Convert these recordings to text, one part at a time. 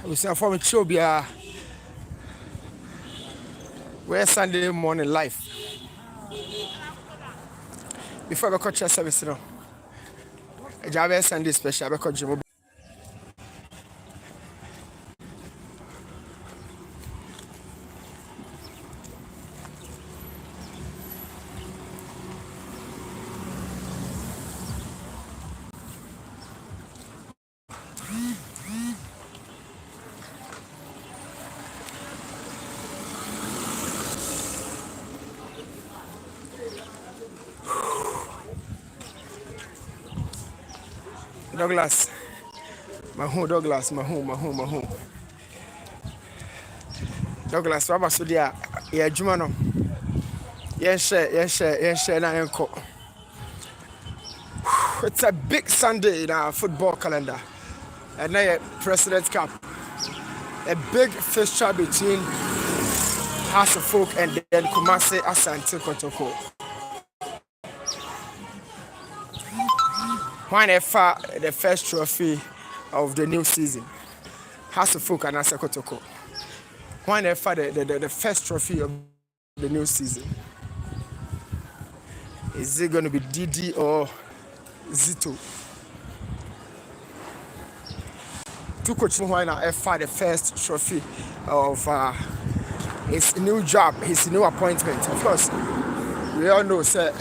We say for me show be a where Sunday morning live. Before we catch service, you know, a Java Sunday special because Jim Douglas, my home Douglas, my home. Douglas, Baba Sudia, yeah, Jumano. Yes, na enko. It's a big Sunday in our football calendar. And now President's Cup. A big fixture between House of Folk and then Vrs Asante Kotoko. When the first trophy of the new season, House of Folk and Asa Kotoko. When the first trophy of the new season, is it going to be Didi or Zito? Two coaches who are the first trophy of his new job, his new appointment. Of course, we all know, sir,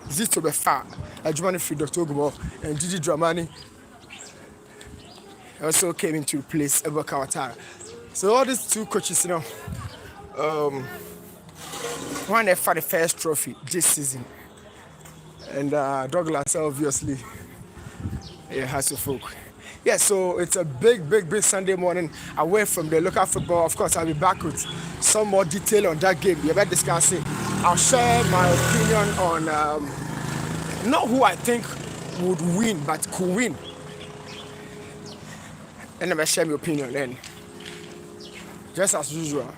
Zito be far. Ajumani free Dr. Ogumo and Gigi Dramani also came in to replace Ebuka Ouattara. So all these two coaches, you know, won the first trophy this season. And Douglas obviously has to folk. Yeah, so it's a big Sunday morning away from the local football. Of course, I'll be back with some more detail on that game. We're about discussing. I'll share my opinion on not who I think would win, but could win. And I'm share my opinion. And just as usual,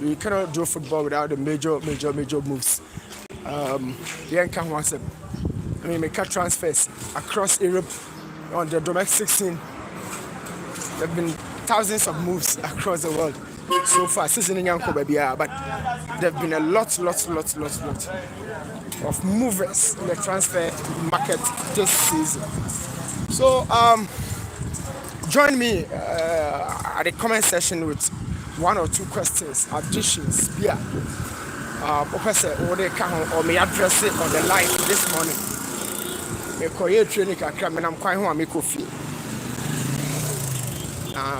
we cannot do football without the major moves. Make transfers across Europe on the domestic scene. There have been thousands of moves across the world so far. Season in Yanko baby, but there have been a lot of movers in the transfer market this season. So join me at the comment section with one or two questions, additions, yeah. Professor, or may address it on the live this morning. Me koye training kakra me nam kwan ho me kofi.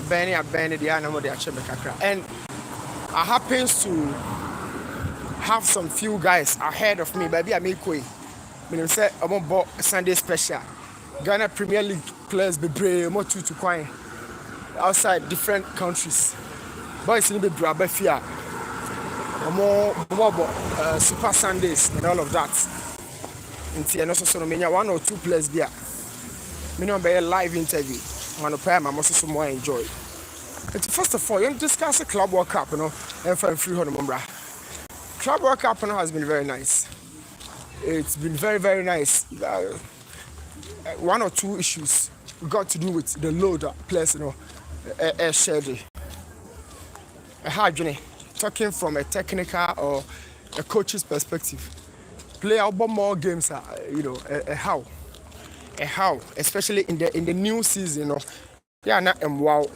Benny the animal they ache me kakra. And I happens to have some few guys ahead of me, baby I make way. Me say I'm on Sunday special. Ghana Premier League players be brave more to kwan outside different countries. Boys in be brave fear. More Super Sundays and all of that. And also one or two players there. Me no be a live interview. One of them I'm also some more enjoy. First of all, you discuss the Club World Cup, you know, and for free on the Club World Cup has been very nice. It's been very nice. One or two issues got to do with the load that players, you know, shared. A hard journey. Talking from a technical or a coach's perspective, play out more games, you know, a how, especially in the new season, you know, yeah, not wow.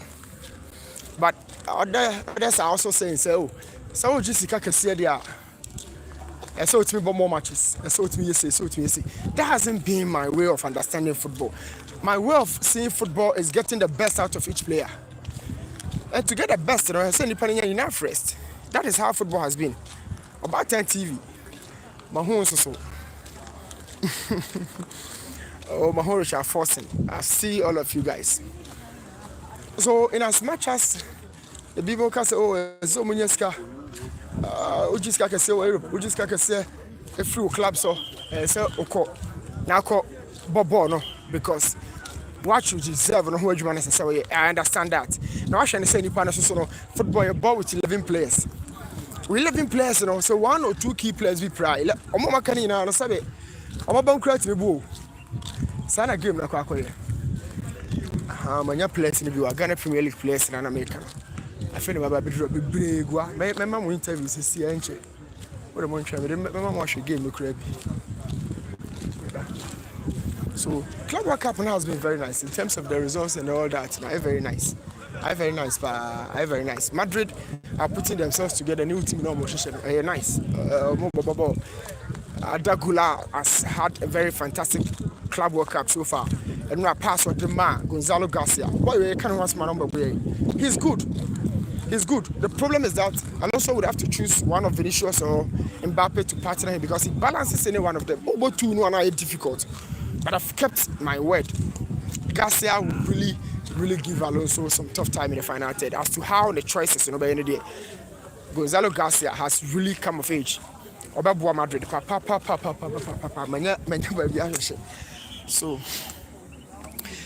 But others are also saying, so Jessica can see there, and so it's me more matches, and so it's me say. That hasn't been my way of understanding football. My way of seeing football is getting the best out of each player, and to get the best, you know, I say depending on enough rest. That is how football has been. About 10 TV. My home so. Oh, my home is forcing. I see all of you guys. So, in as much as the people can say, oh, so many ska, Ujiska can say, Ujiska can say, a few clubs, so, say, okay, now call Bobo, no, because what you deserve and who you want to say, I understand that. Now, I shouldn't say any partners, so football, you're ball with 11 players. We 11 players, you know, so one or two key players we pray. I'm not making it now, I'm not going to me. Sana game na kwa koye. Manya players ni bi wa Ghana Premier League players na America. I feel baba be drop be gua. Me mama interview sisi enche. What mo ntwa me mama mo hwe game kura bi. So Club World Cup now has been very nice in terms of the results and all that. Very nice. Very nice, very nice. Madrid are putting themselves together. New team, no motion. Nice. Adagula has had a very fantastic Club World Cup so far. And we are pass on the man, Gonzalo Garcia. Boy, we can't watch my number. He's good. He's good. The problem is that Alonso would have to choose one of Vinicius or Mbappe to partner him because he balances any one of them. But two no are difficult. But I've kept my word. Garcia will really give Alonso some tough time in the final third as to how the choices, by any day. Gonzalo Garcia has really come of age. Obabuwa Madrid. So,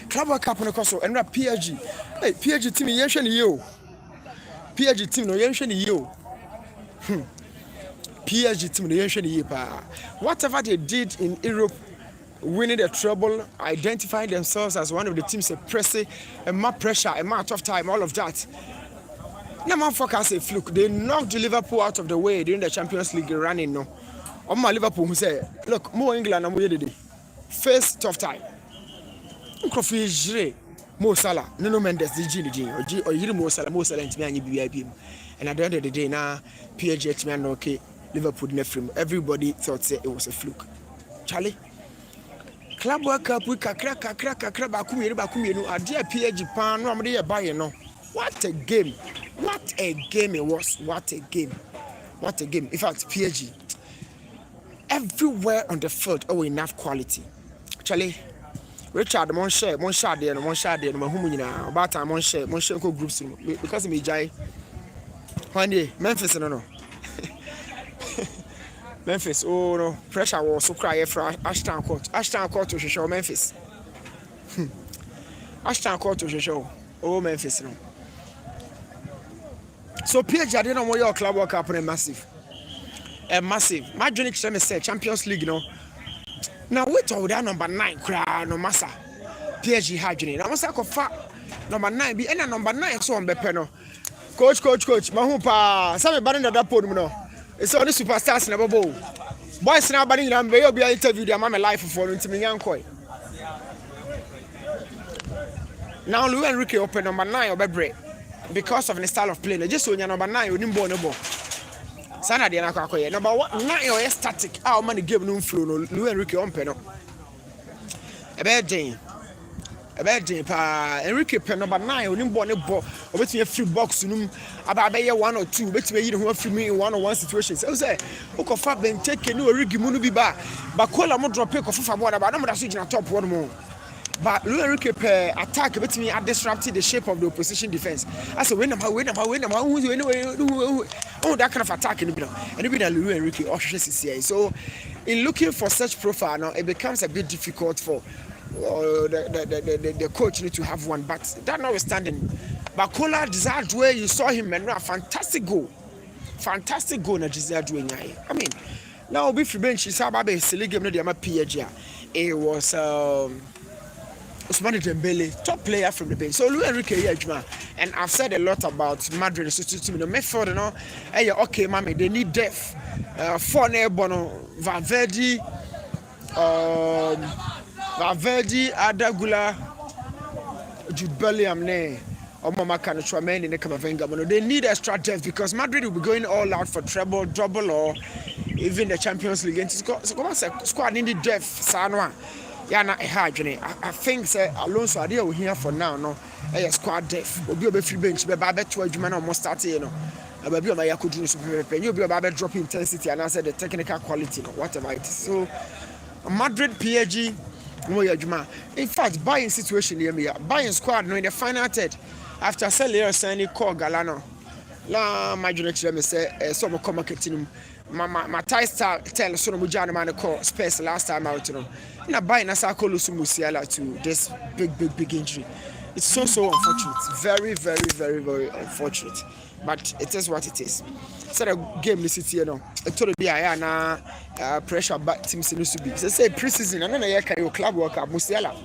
Club World Cup on the course and PSG. Hey, PSG team, yension you. PSG team, no yension you. PSG team, no yension you. Whatever they did in Europe, winning the treble, identifying themselves as one of the teams, pressing, a more pressure, a more tough time, all of that. No man focus a fluke. They knocked Liverpool out of the way during the Champions League running. No, my Liverpool who say, look, more England and more today. First tough time. Mo Salah, no Mendes, the or you Mo Salah, and me BIP. And at the end of the day, now PSG man okay, Liverpool never from. Everybody thought it was a fluke. Charlie. Club World Cup we kakra bakumieru adia PSG pan no amde ye buy no. What a game. What a game it was. What a game. What a game. In fact, PSG everywhere on the field enough quality. Charlie Richard mon share there no mahumu nyina about time mon share ko groups because me jai one day Memphis no Memphis, oh no, pressure was so cry for Ashton Court to show Memphis. Ashton Court to show, oh Memphis. No. So PSG, I didn't know your Club World Cup massive. Massive. My journey to say Champions League, no. Now, wait all that number 9, cry no massa. PSG had journey. Now, must I fat number 9 be any number 9 so on Bepeno. Coach, Mahupa, some banning that podium, no. It's only superstars in a bubble. Boys now banning them, they'll be interviewed their mama life for into me young coy. Now Luis Enrique open number 9 or Bebre because of the style of play. Just when you're number 9, you didn't born a ball. Sana de Nakakoy. Number 9 or static. How many game no flow no Luis Enrique on penal. A bad day. Enrique pen number 9 you didn't born a ball. Or between a few box about 1 or 2, between you don't free me in 1-on-1 situations. I say, Oko Fab been taking no Rigimunu be back. But call a more drop pick of Fabon about number that's in top one more. But Luis Enrique attack between at disrupting the shape of the opposition defense. I said, win them, oh, that kind of attack in the middle. And even Luis Enrique so in looking for such profile now, it becomes a bit difficult for the coach need to have one, but that notwithstanding, Bakola desired way you saw him and a fantastic goal na desired way. I mean, now be free bench is about a silly game no dey PSG. It was Ousmane Dembele, top player from the bench. So Luis Enrique and I've said a lot about Madrid. So to me, the midfield, hey, okay, mommy, they need depth. For Bono, Valverde, Adagula, Jude Bellingham, they need extra depth because Madrid will be going all out for treble, double, or even the Champions League. And squad needed depth, Sanwa. I think Alonso are here for now. No, squad depth. Will be a free bench, but I bet 12 men almost starting. But be my could do super. You'll be about drop intensity and I said the technical quality, whatever it is. So Madrid, PSG. In fact, buying situation here, buying squad no in the final third after selling signing call Galano. La my direction me say some come marketing my tie style tell so no Mujana man call space last time out. Na buying Asako Musiala to this big injury. It's so unfortunate. Very, very, very, very unfortunate. But it is what it is. So the game this city, it told be na pressure back teams in to be. So say preseason and then I can club worker Musiala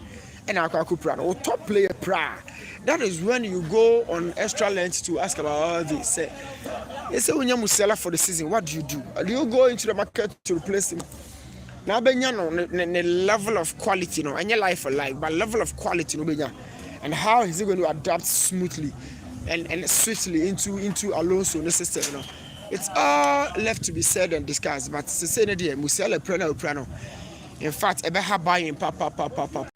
and Akakupra or top player pra. That is when you go on extra length to ask about all this. Say, when you Musiala for the season, what do? Do you go into the market to replace him? Now, the level of quality, and your life for life, but level of quality, and how is he going to adapt smoothly and swiftly into Alonso in the system, It's all left to be said and discussed. But to say that Musiala prano. In fact, ebe ha buying papa.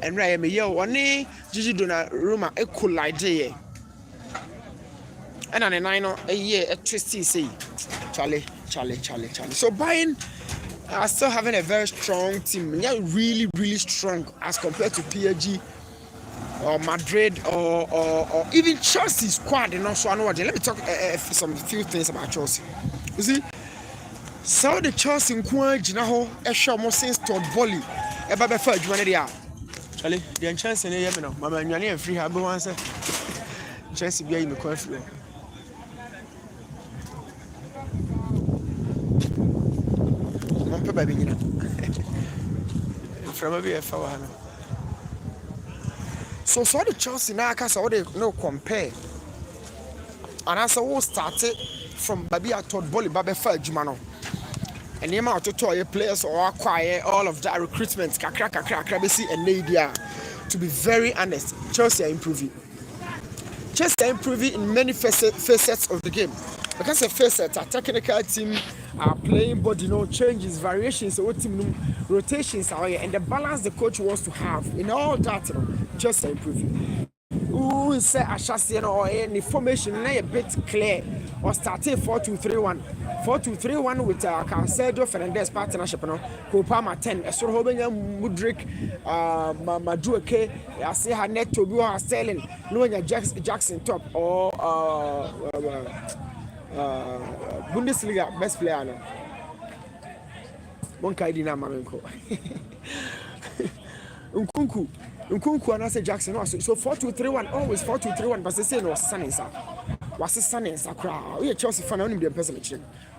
And right me yo one Gigi Donnarumma collide. And an nine a year a twisty say Charlie. So buying are still having a very strong team. Yeah, really, really strong as compared to PSG or Madrid or even Chelsea squad. So I know what. Let me talk some few things about Chelsea. You see, so the Chelsea in Jinaho, a show more since Todd Bolly, a baby for Juana. Charlie, the chance in a year, Mamma and free have one answer. Chelsea be in the coffee. Baby, from a bit of so the Chelsea now cast all they no compare. And as I was started from Baby at Todd Bolly, Baby for Jumano. And the amount of toy players or acquire all of that recruitment, Krakrabisi and Nadia. To be very honest, Chelsea are improving. Chelsea are improving in many facets of the game. Because the facet, a technical team are playing body, changes, variations, team rotations are here, and the balance the coach wants to have in all that, Chelsea are improving. Who say a chassis or any formation a bit clear or starting 4-2-3-1. 4-2-3-1 with Cancelo Fernandez partnership, Kopama 10, Sorhobenya Mudrik, Madueke, I say Hanet to be Sterling, knowing Jackson top or Bundesliga best player. Monkaidina Marenko. Nkunku and I say Jackson also. So 4-2-3-1, always 4-2-3-1, but they say no Sanensa. Was a Sanensa crowd. We are Chelsea fan only the person.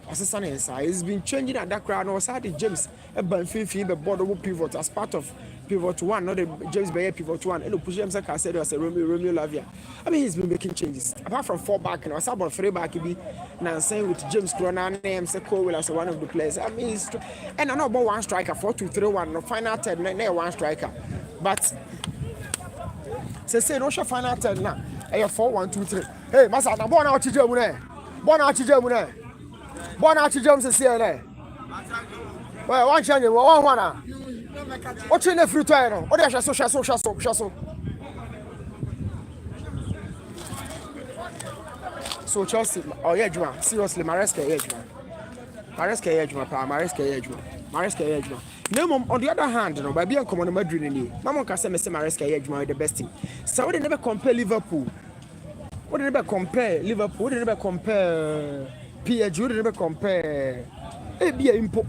Was a Sanensa. He's been changing at that crowd. No, Sadi James, a Banfield, the border pivot as part of pivot one, not the James Bayer pivot one. And push him like I said, was a Romeo Lavia. I mean, he's been making changes. Apart from 4 back, and I was about 3 back, be now saying with James Cronin, name Seko as one of the players. I mean, and I know about one striker, 4-2-3-1, no final 10, one striker. But say no final 10 now. 4-1-2-3. Hey, Masa, I'm born out to Germany. Born out to Germany. Born out to Germany. Well, one channel, one. What's in the fruit? What is social? So Chelsea, oh yeah, Juma. Seriously, Maresca, on the other hand, by being common Madrid, Mamma can say Maresca, the best team. So they never compare Liverpool. What did never compare Liverpool? What did never compare PSG? What did never compare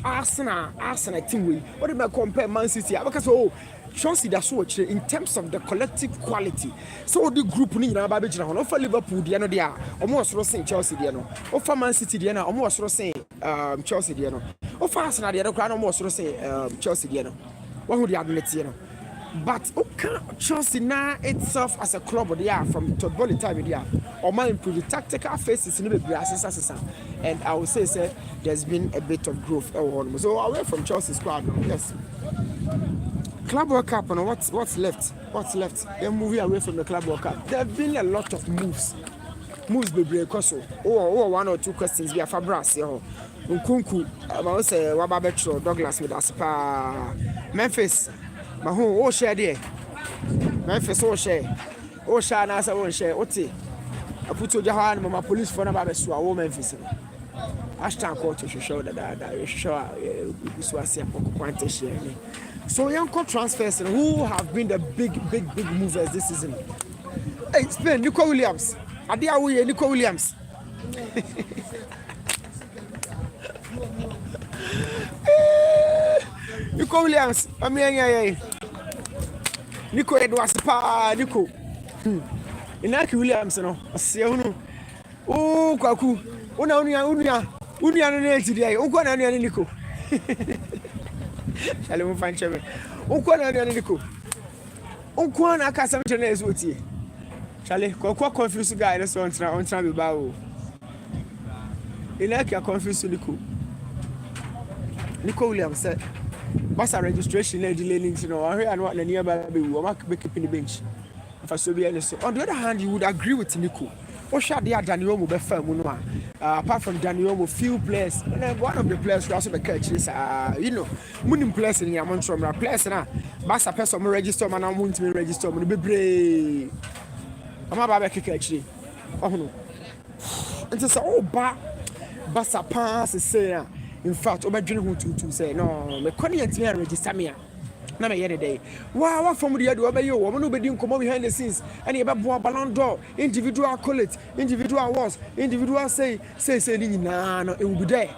Arsenal team? What did never compare Man City? Because Chelsea that's what in terms of the collective quality. So the group ni na ba be jina hono for Liverpool dia no dia almost so saying Chelsea dia no. O for Man City dia no almost so saying Chelsea dia no. O for Arsenal dia no kwa almost so saying Chelsea dia no. What would the ability no? But Chelsea now itself as a club there from football time there or man improve the tactical phases in the and I would say there's been a bit of growth. So away from Chelsea squad now, yes. Club World Cup, what's left? They're moving away from the Club World Cup. There have been a lot of moves be also. Oh, 1 or 2 questions via Fabras. Nkunku, I say Wababetro, Douglas with Aspa, Memphis. My share there. Memphis, share. Nasa, share. Oti. I put to Jahan, my police for about a Memphis. Ashton Court to show that show quantity. So young transfers who have been the big movers this season. Hey, Spain, Nico Williams. Adiawe, Nico Williams. Nico Williams. Nico Edwards, Nico. Inaki Williams no se hunu o kwaku una no neti dia unko na anu Nico Shall we find cheme unko na anu Nico unko na aka sam chene ezo tie Shall ko confuse guy so on try be ba o Inaki confuse Nico Williams said Basa registration na delay nin no ahwe anu na nearby be wo make keep the bench so be any so on the other hand you would agree with Nico Osha de Daniel mo be fam no apart from Daniel mo few players one of the players who also be catch this you know munim players in Yamontrom players na Basa person mo register man na mo ntimi register mo bebre ama ba be catch ohono nti say oh Basa pass say in fact obedwene ho tutu say no me kone ntimi register me na me yede day wa from the yede obeyo wo no bedi nkomo behind the scenes and e be boa Ballon d'Or individual accolades individual awards individual say ni nyina no e will be there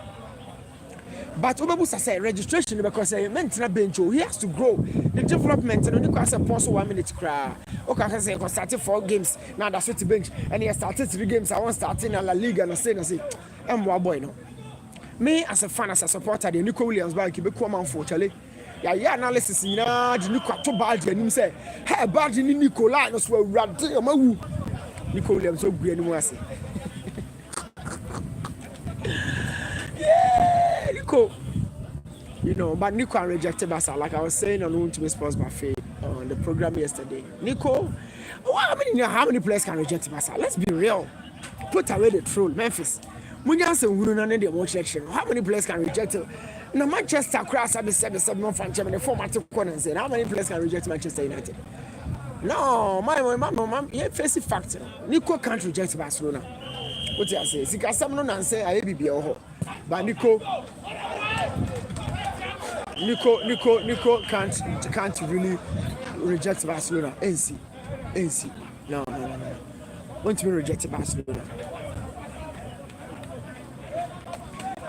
but obebusa say registration because maintain bench he has to grow the development no ni kwase pause 1 minute kra o ka say ko start 4 games now that's it bench and he started 3 games I want starting in La Liga and say emwa boy no me as a fan as a supporter the Nico Williams back be come on for Charlie ya analysis na di Nico to bad anim say hey bad ni Nicola no so awurade amawu Nico Williams so gu anim ase yeah Nico you know but Nico rejected Basa like I was saying on Ultimate Sports Buffet on the program yesterday Nico how many players can reject Basa? Let's be real, put away the troll. Memphis Munyanse Huru na the watch section. How many players can reject it? Now Manchester cross have said no fan chairman the format corner and say how many players can reject Manchester United? No, my face fact. Nico can't reject Barcelona. What you say? Sika some no nan say I be ho. But Nico can't really reject Barcelona. NC. No. Want to be rejected Barcelona.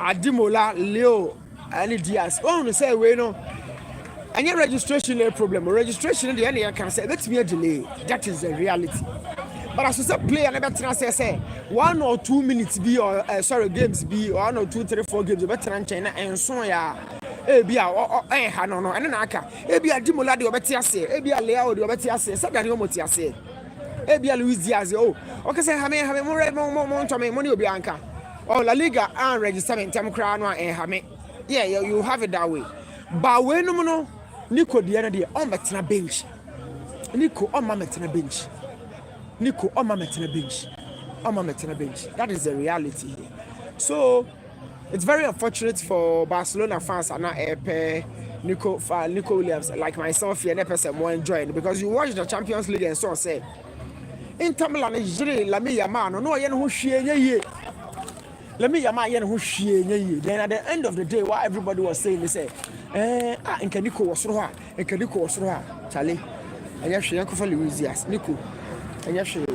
Adimola, Leo, and Diaz. Oh, no, say, we know. And your registration is a problem. Registration in the end, I can say, let me a delay. That is the reality. But as I play, I never say 1 or 2 minutes be or games be 1 or 2, 3, 4 games better than China and so yeah. Ebia no and naka ebia Dimola de obeti ase ebia Leo de obeti ase said that you moti ase ebia Luis Diaz okay say have mo to me money obi anka oh La Liga and register tem kra no have yeah you have it that way but when no Nico de na de on betena bench Nico on ma metena bench that is the reality here. So it's very unfortunate for Barcelona fans and not Nico Williams like myself here, person more enjoying because you watch the Champions League and so say Inter Milan jire la me yama no ye no hwie ye la me yama ye no hwie ye then at the end of the day what everybody was saying they say enka Nico was ro ha Charlie anya hwe yanko for Luis Diaz Nico anya hwe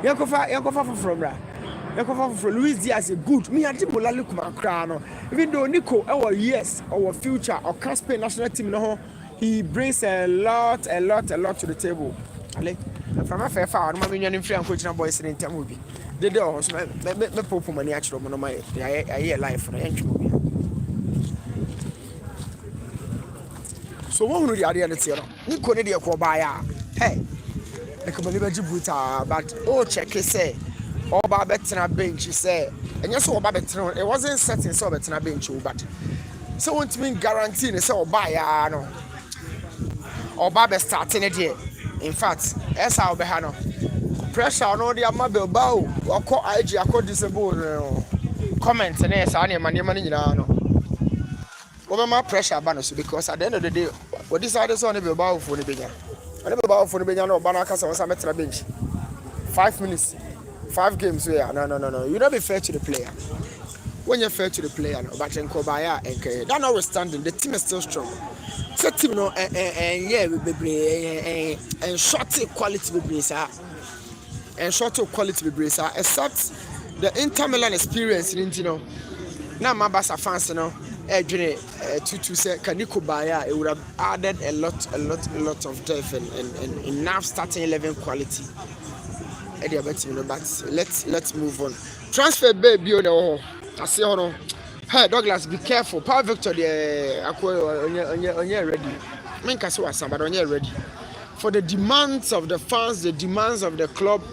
Yakofa from Luis Diaz is good. Me and Dimola look my crown. Even though Nico our years, our future, our Spain national team no, he brings a lot to the table. Ale, from a fair far, my minion free and coaching boys in time movie. They do also me popo money actually no my I hear life for the movie. So what would the idea that Nico need to buy hey. I come live Djibouti, but check say Oba better bench say and yes Oba better it wasn't certain so better bench but so want to mean guarantee say Oba no Oba be starting it here. In fact yes I'll be no pressure no the amabel bow or call IG disable comment and yes I money no over my pressure bonus because at the end of the day what decided on the bow for the bigger. I never bow for the Benyano Banaka was a better bench. 5 minutes, 5 games. No. You don't be fair to the player. When you're fair to the player, but in Kobaya and that notwithstanding, the team is still strong. So team no and yeah, and short quality except the Inter Milan experience in now my Barca fans Edwin Tutu said Kaniko Baya, it would have added a lot of depth and enough starting 11 quality. But let's move on. Transfer baby on the I say no. Hey Douglas, be careful. Power Victor on your ready. Men can say but on your ready. For the demands of the fans, the demands of the club.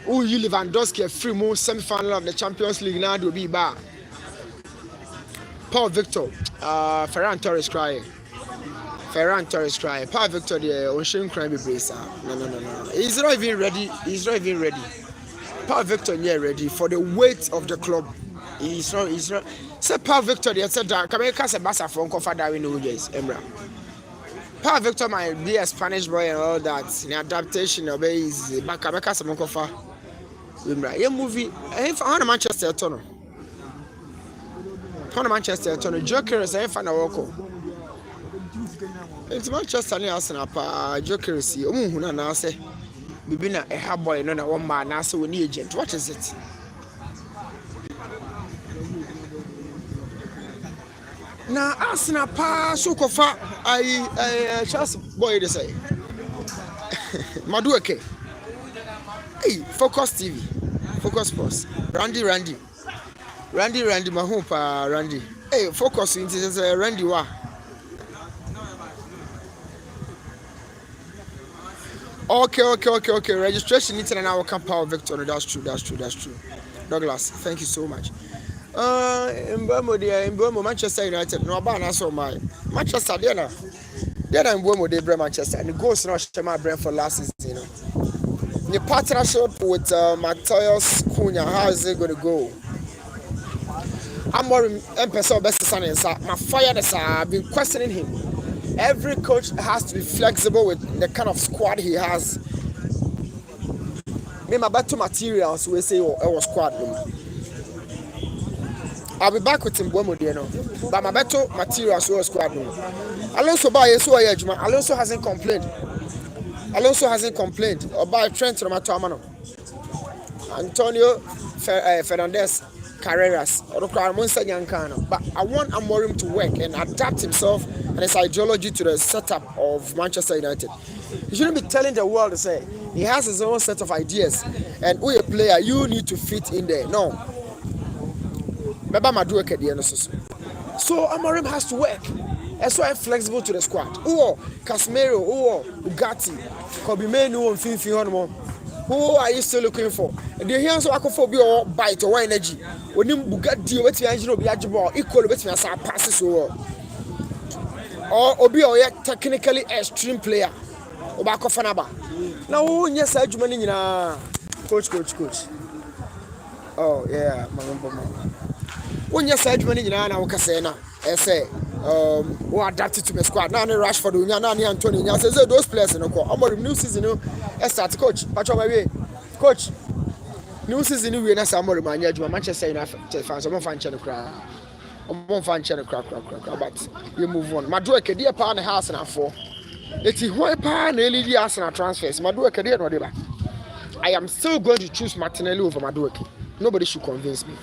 Who you Lewandowski a free move semi-final of the Champions League now will be bar. Paul Victor, Ferran Torres crying. Paul Victor the ocean crime bracer. No. He's not even ready. Paul Victor yeah ready for the weight of the club. He's not. Say Paul Victor the said that can make us a bassa for Uncle Father in Ujes, Emra. Paul Victor might be a Spanish boy and all that. In adaptation obeys back some Uncle Father. Yeah, movie. I Manchester Tunnel. Manchester Tunnel. Joker is a fan of Woko. It's Manchester near Arsenal. Joker is here. Now say, we been a hard boy, no one man. Now so we need agent. What is it? Now Arsenal so kofa. I just boy they say. Madueke. Hey, Focus TV, Focus Sports. Randy, Mahopa, Randy. Hey, Focus into Randy wa. Okay. Registration into an hour camp Power Victor. That's true. Douglas, thank you so much. In Burma, Manchester United. No, I saw my Manchester. Then in Burma, they bring Manchester, and the goals not my brain for last season. The partnership with Matthias Cunha, how is it going to go? I'm more emphasizing best son and my fire I've been questioning him. Every coach has to be flexible with the kind of squad he has. Me my better materials we say our squad. I'll be back with him but my better materials we squad. Alonso by so Alonso hasn't complained. About Trent Romatomano. Antonio Fernandez Carreras or but I want Amorim to work and adapt himself and his ideology to the setup of Manchester United. He shouldn't be telling the world to say he has his own set of ideas and who a player you need to fit in there. No. So Amorim has to work. That's why I'm flexible to the squad. Casemiro, Ugati, Kobe Menu, and Fifi Honmo. Who are you still looking for? The hands of Akophobia bite or energy. When you Bugatti, what's your engine of Yajabo, equal with me as I pass or Obi or technically extreme player. Obako Fanaba. Now, yes, I do in coach. Oh, yeah, when you said money in Anna Casena, I say, who adapted to the squad. Now, Rashford, Nani, Anthony, says those players in the court. I'm a new season, start coach. Patch on my way. Coach, new season, you and some more Manchester United fans. I'm fan channel crack. But you move on. Madueke, dear pound the house and for. It's why pan LED Arsenal transfers. Madueke, dear whatever. I am still going to choose Martinelli over Madueke. Nobody should convince me.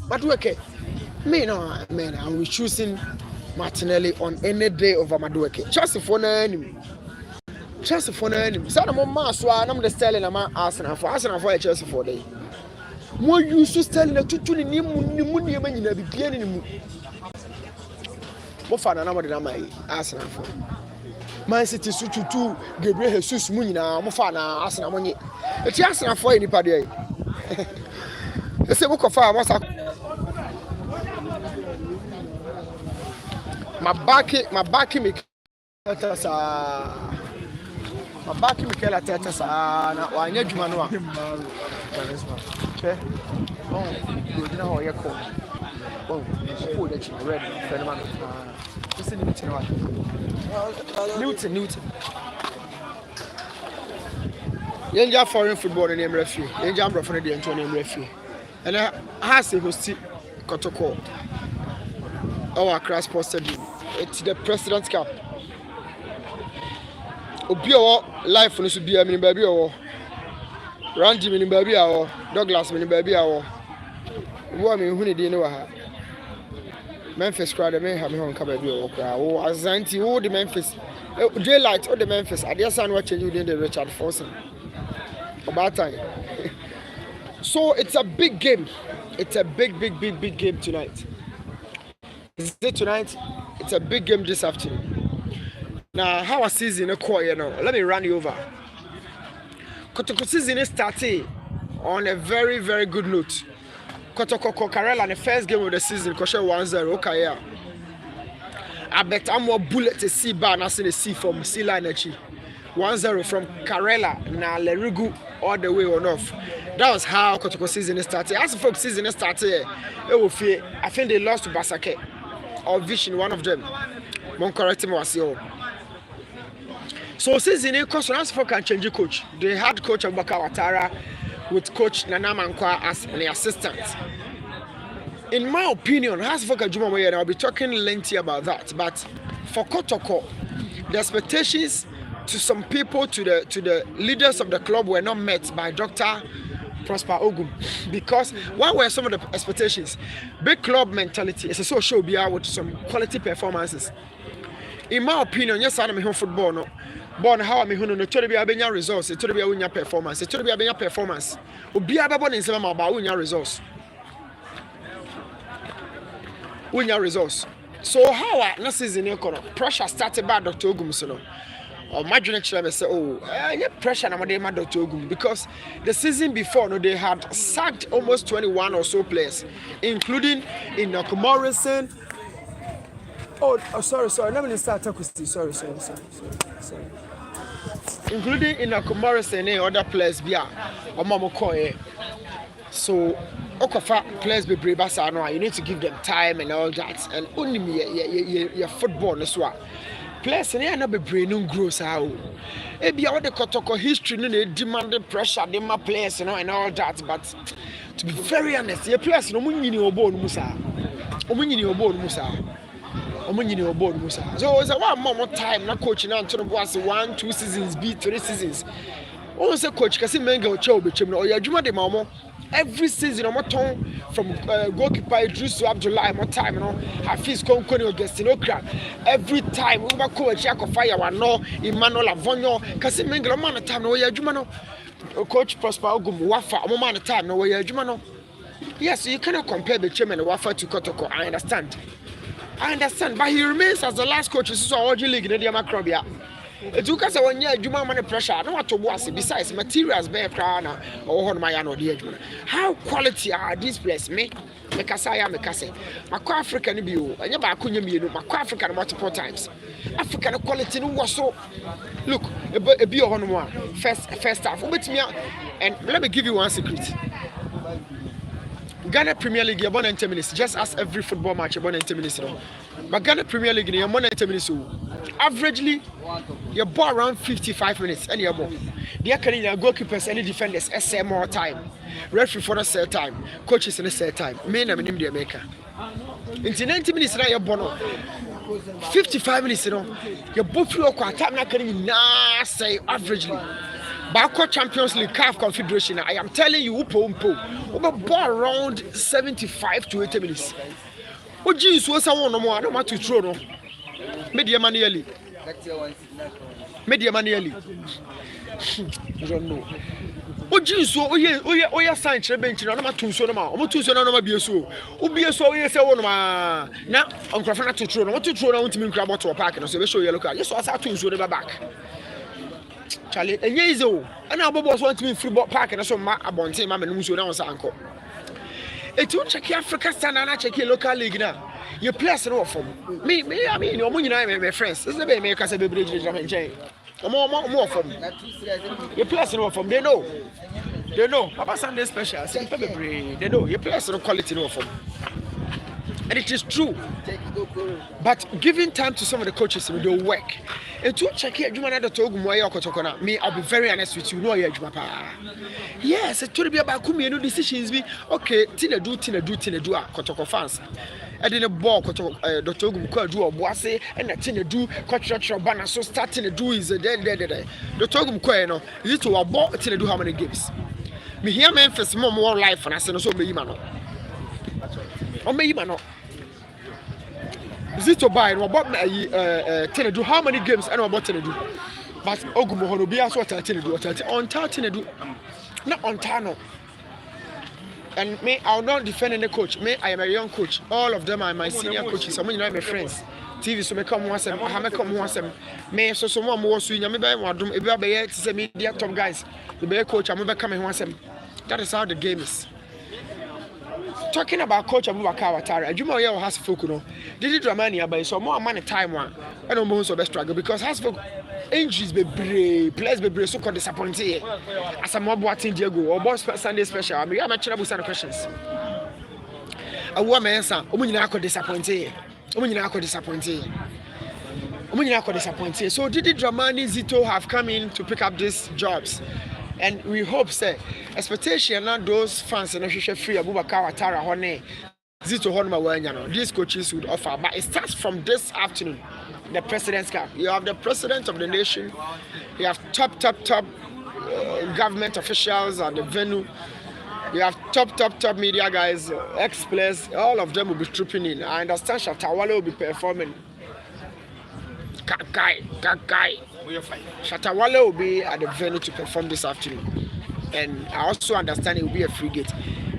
Madueke, man, I'm choosing Martinelli on any day over Madueke. Chelsea for no enemy. So I'm on mass, so I'm the stelling about Arsenal for Chelsea for day. More used to stelling a tutu in the money in the beginning. What fun and I'm Arsenal for. Man City to Gabriel Jesus Munina, Mofana, Arsenal money. It's Arsenal for anybody. Let's say book of fire. What's up? My back me Michaela Tetas na wanya dwuma no a okay oh you know how you call oh you that you ready friend man just in the meeting Newton Yenja foreign football name referee Yenja ambro for the name referee and has a host Kotoko our crash posted it's the President's Cup Obi o life no so bia me baby o Randy me baby o Douglas me baby o wo me hu ne di ne wa ha Memphis crowd, they may have me on cover. Oh, Asante, oh, the Memphis. Daylight, oh, the Memphis. I guess I'm watching you in the Richard Forson. About time. So it's a big game. It's a big game tonight. Is it tonight? It's a big game this afternoon. Now, how a season you know? Let me run you over. Kotoko season is starting on a very good note. Kotoko Karela, the first game of the season, Koshe 1-0. Okay, yeah. I bet I'm more bullet to see bar, not see the sea from sea line 1-0 from Karela, now Lerigu all the way on off. That was how Kotoko season started. As the folks season started, I think they lost to Basake or Vision, one of them. Mon correct me was yo. So season because as for can change coach. They had coach Abubakar Watara with coach Nana Mankwa as an assistant. In my opinion, as for Kajuma Moyen, I'll be talking lengthy about that. But for Kotoko, the expectations to some people, to the leaders of the club were not met by Dr. Prosper Ogum, because what were some of the expectations? Big club mentality is a social beer with some quality performances. In my opinion, yes, I'm a football no. Born how I'm no to be a results, it to be a winning performance, it to be a performance. Obi ababon in some about winning results. Winning results. So how na season pressure started by Dr. Ogum so. Or my generation say, oh, pressure on my Dr. Ogum, because the season before, no, they had sacked almost 21 or so players, including Enoch Morrison. Oh, sorry. Let me start talking. Sorry. Including Enoch Morrison and other players, so, Okafa players be brave as I know. You need to give them time and all that, and only your football as well. Players and not be brain grows how. Maybe all the Kotoko history, they demanded pressure, they my players, and all that. But to be very honest, your players no money in your bone, Musa. So it's a one more time, not coaching on to the boss 1, 2 seasons, 3 seasons. Also, coach, because Mengo Chobe, or your Juma de Mamo. Every season, I'm talking from goalkeeper Idris to Abdullah, more time, Hafiz Konkoni or Destino Crack. Every time, we were coach Jacob Fire, no, Emmanuel Avonio, Kasim Mengel, man, time, no, you're Jumano. Coach Prosper Ogum, Wafa, a man, time, no, you're Jumano. Yes, you cannot compare the chairman Wafa to Kotoko, I understand, but he remains as the last coach in the League in the Macrobia. It took us 1 year, Juma money pressure. I don't want to watch besides materials, bear crown or on my own. How quality are these players? Mekasaya, Mako African view, and your Bakunya, Mako African multiple times. African quality was so. Look, a beer on one. First half. And let me give you one secret. Ghana Premier League, you're born in 10 minutes, just as every football match, you're born in 10 minutes. But Ghana Premier League, you're born in 10 minutes. Averagely, you're born around 55 minutes. And you're born. The Canadian goalkeepers, any defenders, say more time. Referee for the third time. Coaches in the third time. Main and the maker. In 90 minutes, now you're born. 55 minutes, you're both through a quarter. Not can say averagely. Bako Champions League CAF Confederation, I am telling you, over around 75 to 80 minutes. What jeans was I want no more? I don't want to throw no. Media manually. I don't know. What jeans so oh sign bench no ma tun so no ma. Omo tun so no ma bie so. Obie so we say won ma. Na onkrafo to throw no. What to throw no ntimi nkra bottle park no so be show yellow card. Yes so asa tun so the back. Charlie, and yes, oh, and our boss want to be free park and so my abonte, mamma, and so down Sanko. It won't check Africa stand and I check your local league now. You place an offer. Me, I mean, your money, my friends. This is the way make us a baby and chain. More from you place an offer. They know. Papa Sunday special, they know. You place no quality offer. And it is true. But giving time to some of the coaches, they'll work. And to check here, you might talk more. Me, I'll be very honest with you. No, yes, it will be about Kumi. No decisions be okay. Tina do. Kotoko fans. And then a ball, Dr. Ogum do a boise, and a Tina do, Kotoko banner. So starting to do is a dead. Dr. Ogum no, is it to a ball Tina do how many games? Me here, Memphis, more life, and I said, so be man. Or maybe man. Zito buy no about Tenedu. How many games I know about Tenedu? But Ogumo be as what Tenedu on Tenedu. Not on Tano. And me, I'll not defend any coach. Me, I am a young coach. All of them are my senior coaches. Some of you know my friends. TV so me come once them, I come once them. Me so someone more so you me buy one room. If you be to say media top guys, the be coach, I'm coming once them. That is how the game is. Talking about coach Abubakar Watara, Juma Yao has folk no. Did it Romania by so more money time one. I don't know so best struggle because has folk injuries be brave, players be brave, so called disappointed. As a mob watching Diego or boss Sunday special, I mean I'm actually about some questions. A woman answer, Omunako disappointed. Omunako disappointed. Omunako disappointed. So did Dramani Zito have come in to pick up these jobs? And we hope, say, expectation now those fans and free Abubakar Watara Hone Zito Honma Wanyano. These coaches would offer, but it starts from this afternoon. The President's Cup. You have the president of the nation. You have top government officials at the venue. You have top media guys, ex-players. All of them will be trooping in. I understand Shatawale will be performing. Kakai. Shatawale will be at the venue to perform this afternoon. And I also understand it will be a frigate.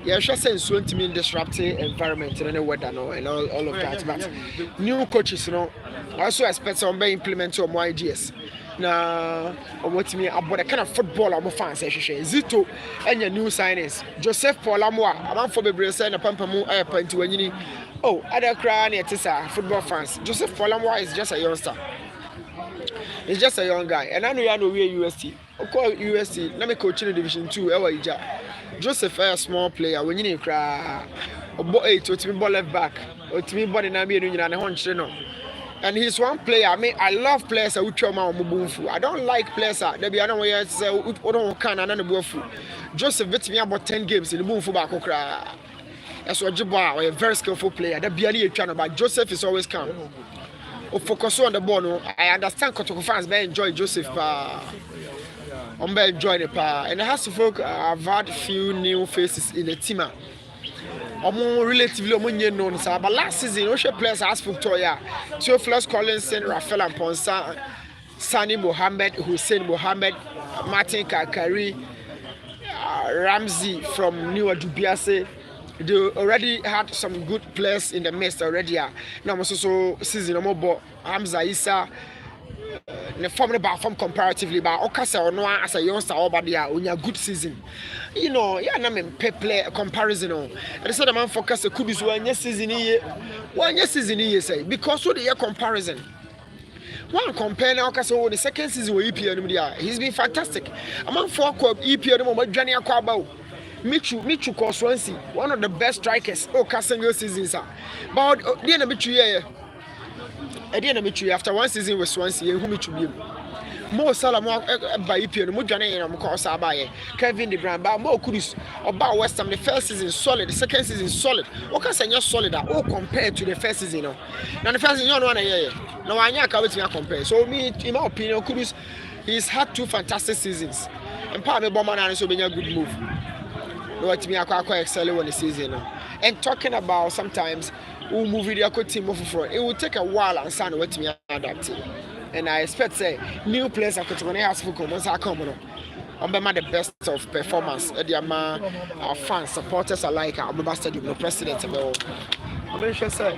Yeah, I should say it's going to mean disrupting environment and weather and all of that. But new coaches, I also expect some be implementing more ideas. Now, what me about the kind of football I'm fans Zito and your new signings. Joseph Paulamoa, I'm for the Brazil and a Pampamu airport to when you oh, other crown football fans. Joseph Paulamoa is just a youngster. He's just a young guy, and I know you know we are UST. Of course, UST. Let me coach in Division 2. Joseph is a small player. When you need cry, to me ball left back, or to me body na be doing an hunch, and he's one player. I mean, I love players who come out mubunfu. I don't like players that be another way say who don't can and bufu. Joseph beat me about 10 games in the bufu back okra. That's what Jiba, a very skillful player. That be any channel, but Joseph is always calm. Focus on the ball. No, I understand Kotoko fans may enjoy Joseph. Enjoy the power, and it has to folk. I've had few new faces in the team. Relatively known, but last season, Osha players asked for Toya, Theophilus Collinson, Rafael Amponsa, Sani Mohammed, Hussein Mohammed, Martin Kakari, Ramsey from New Dubiase. They already had some good players in the midst already. Now, also season more Hamza Issa. The form comparatively, but Okasa no as a youngster over there on your good season. You know, yeah, I mean, play comparison. And they said the man focus the Kudus 1 year season here. 1 year season here, say, because of the year comparison. One compare now, the second season with EPL, he's been fantastic. Among 4 EPL, Johnny Aquabao. Michu Swansea, one of the best strikers. Oh, Casemiro season, sir. But the end of Michu, after 1 season with Swansea, who Michu be? Mo Salah by EPL, Mo Johnny and Moko Kevin De Bruyne, but Mo Kudus about West Ham. The first season solid, the second season solid. What can say you're solid? Oh, compared to the first season, now the first season, you don't want to hear. Now I can't compare. So me, in my opinion, Kudus, he's had 2 fantastic seasons, and part of the bomber and so being a good move. What me quite excel when the season. And talking about sometimes who move the team over front, it will take a while and sound what me adapt. And I expect say new players are going to have to come once I come on. I'm the best of performance. Our fans, supporters alike, our stadium, the president of the world. I'm sure say.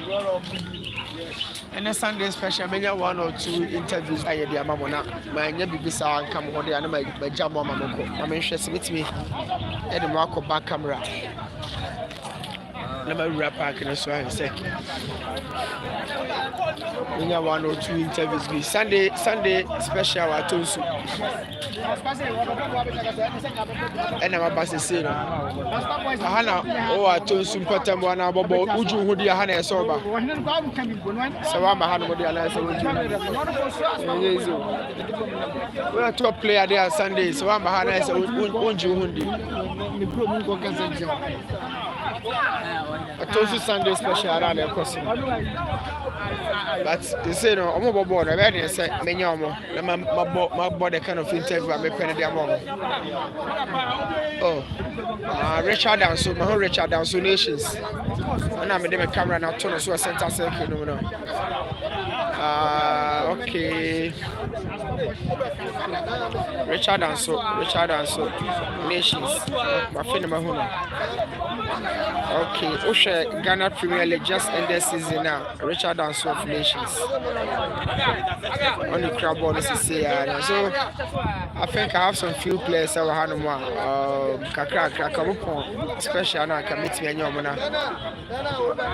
And the Sunday special, maybe 1 or 2 interviews. I had Mamona, my neighbor Bisa come on there, and my jam on Mamoko. I'm interested with me at the Marco back camera. Never wrap back in a swine sec. Maybe 1 or 2 interviews. Sunday special at Tosu. And I'm about to say, Hana, oh, I told some pattern one about Uju Woody Hana Soba. So I'm a Hana Woody Alliance. We are top player there Sunday, so I'm a Hana Uju Hundi. I told you Sunday special around the question. But you say no, I'm about board. I read and said, Menyomo, my body kind of interview. I make penny among. Oh, Richard Danso, my whole Richard Danso Nations. And I'm in the camera now, turn us to a center circle. No. Okay. Richard Danso Nations. My friend, my home. Okay, Osha Ghana Premier League just ended season now. Richard Danso of Nations. On the crab bonus is here. So I think I have some few players I will have more. Kakra especially now can meet me and your mana.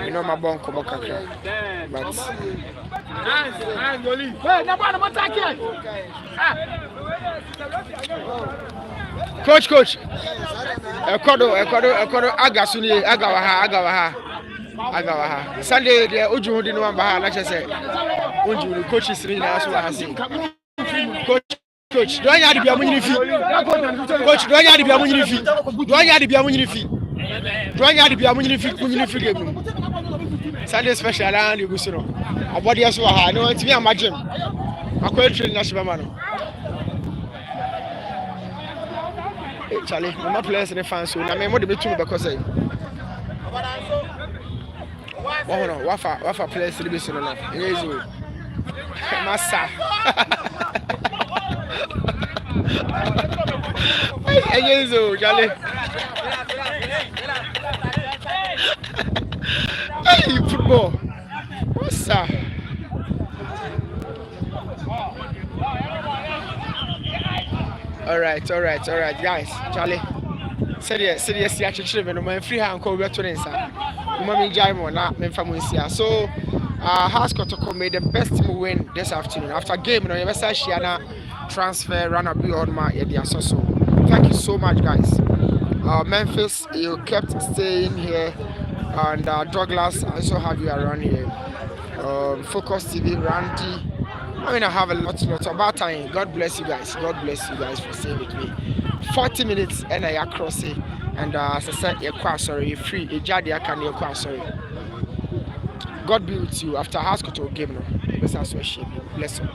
You know my bone come kakra. But Coach. Ekodo agasuni agawaha. Sunday the Uju di no amba na chese. Unju coach is really na so ha si. Coach, do anya de bia mo nyini fi. Coach, do anya de bia mo nyini fi. Do anya de bia mo nyini fi game. Sunday special and you go so no. Abodi aso ha no ntimi amagem. Akwa train na shiba ma no. Charlie, my players in the fans, so I mean, what do we do because I Wafa players to the business. Yes, Massa. Yes, Charlie. Hey, football. What's that? All right, guys. Charlie, seriously, actually, when my free hand call, we're turning inside. Mommy Jaimo, not Memphis. So, House Kotoko made the best team win this afternoon. After game, you know, you say Shiana transfer, run up beyond my idea. So, thank you so much, guys. Memphis, you kept staying here, and Douglas, I also have you around here. Focus TV, Randy. I mean, I have a lot about time. God bless you guys. God bless you guys for staying with me. 40 minutes and I cross it. And as I said, you're quite sorry. You're free. You're quite sorry. God be with you. After house to game no. Bless you.